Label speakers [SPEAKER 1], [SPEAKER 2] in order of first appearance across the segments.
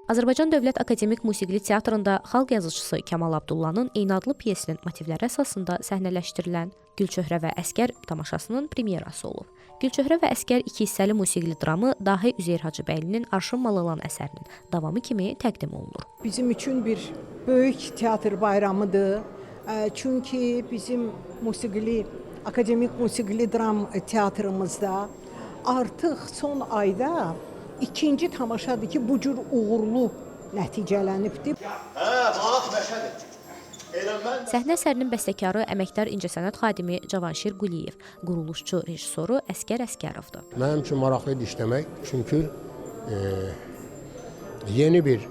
[SPEAKER 1] Azərbaycan Dövlət Akademik Musiqili Teatrında xalq yazıçısı Kamal Abdullanın eyni adlı pyesinin motivləri əsasında səhnələşdirilən Gülçöhrə və Əsgər tamaşasının premyerası olub. Gülçöhrə və Əsgər iki hissəli musiqili dramı Dahi Üzeyir Hacıbəylinin Arşın Malalan əsərinin davamı kimi təqdim olunur.
[SPEAKER 2] Bizim üçün bir böyük teatr bayramıdır. Çünki bizim akademik musiqili dram teatrımızda artıq son ayda ikinci tamaşadır ki, bu cür uğurlu nəticələnibdir.
[SPEAKER 1] Səhnə əsərinin bəstəkarı əməkdar incəsənət xadimi Cavanşir Quliyev, quruluşçu rejissoru Əsgər Əsgərovdur.
[SPEAKER 3] Mənim üçün maraqlı idi işləmək, çünki yeni bir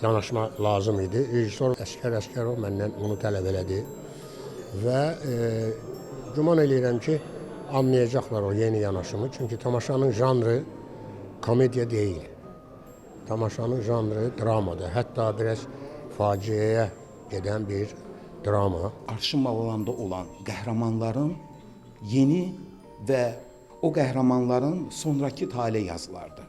[SPEAKER 3] yanaşma lazım idi. Rejissor Əsgər Əsgərov məndən bunu tələb elədi və güman eləyirəm ki, anlayacaqlar o yeni yanaşımı, çünki tamaşanın janrı komediya deyil. Tamaşanın janrı dramadır. Hətta biraz faciəyə gedən bir drama.
[SPEAKER 4] Arşın Malalanda olan qəhrəmanların yeni və o qəhrəmanların sonraki taleyi yazılardı.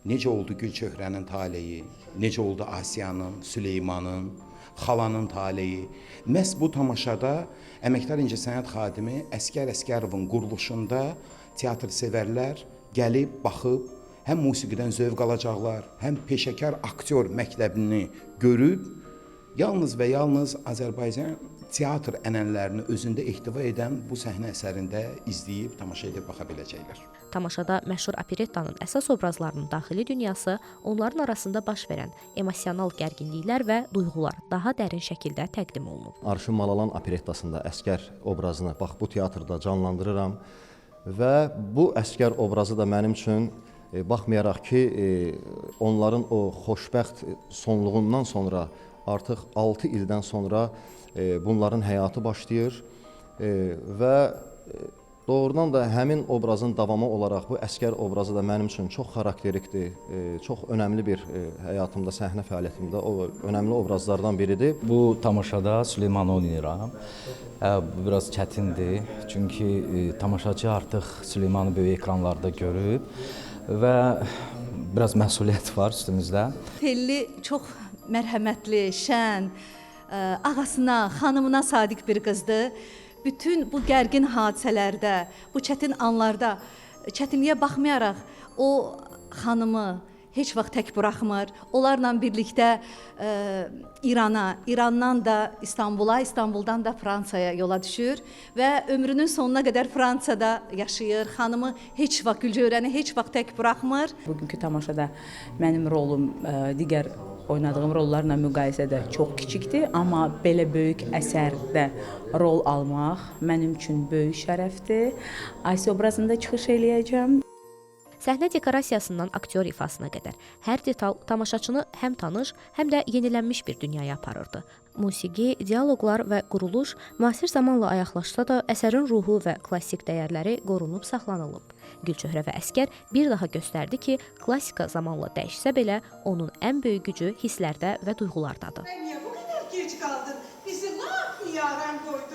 [SPEAKER 4] Necə oldu Gülçöhrənin taleyi, necə oldu Asiyanın, Süleymanın, Xalanın taleyi. Məhz bu tamaşada əməkdar incəsənət xadimi Əsgər Əsgərovun quruluşunda teatr sevərlər gəlib, baxıb, həm musiqidən zövq alacaqlar, həm peşəkar aktyor məktəbini görüb, yalnız və yalnız Azərbaycan teatr ənənələrini özündə ehtiva edən bu səhnə əsərində izləyib, tamaşa edib baxa biləcəklər.
[SPEAKER 1] Tamaşada məşhur operettanın əsas obrazlarının daxili dünyası, onların arasında baş verən emosional gərginliklər və duyğular daha dərin şəkildə təqdim olunub.
[SPEAKER 5] Arşın Malalan operettasında Əsgər obrazını bax bu teatrda canlandırıram və bu Əsgər obrazı da mənim üçün baxmayaraq ki, onların o xoşbəxt sonluğundan sonra artıq 6 ildən sonra bunların həyatı başlayır və doğrudan da həmin obrazın davamı olaraq bu Əsgər obrazı da mənim üçün çox xarakterikdir, çox önəmli bir həyatımda, səhnə fəaliyyətimdə o önəmli obrazlardan biridir.
[SPEAKER 6] Bu tamaşada Süleyman oynayıram. Bu biraz çətindir, çünki tamaşaçı artıq Süleymanı böyük ekranlarda görüb və biraz məsuliyyət var üstümüzdə.
[SPEAKER 7] Telli çox mərhəmətli, şən, ağasına, xanımına sadiq bir qızdır. Bütün bu gərgin hadisələrdə, bu çətin anlarda, çətinliyə baxmayaraq o xanımı heç vaxt tək buraxmır. Onlarla birlikdə İrana, İrandan da İstanbula, İstanbuldan da Fransaya yola düşür və ömrünün sonuna qədər Fransada yaşayır. Xanımı heç vaxt, Gülçöhrəni heç vaxt tək buraxmır.
[SPEAKER 8] Bugünkü tamaşada mənim rolum digər oynadığım rollarla müqayisədə çox kiçikdir, amma belə böyük əsərdə rol almaq mənim üçün böyük şərəfdir. Asiya obrazında çıxış eləyəcəm.
[SPEAKER 1] Səhnə dekorasiyasından aktyor ifasına qədər hər detal tamaşaçını həm tanış, həm də yenilənmiş bir dünyaya aparırdı. Musiqi, dialoqlar və quruluş müasir zamanla ayaqlaşsa da əsərin ruhu və klassik dəyərləri qorunub saxlanılıb. Gülçöhrə və Əsgər bir daha göstərdi ki, klassika zamanla dəyişsə belə onun ən böyük gücü hisslərdə və duyğulardadır.
[SPEAKER 2] Niyə bu qədər gec qaldın? Bizi lap yaran qoydun.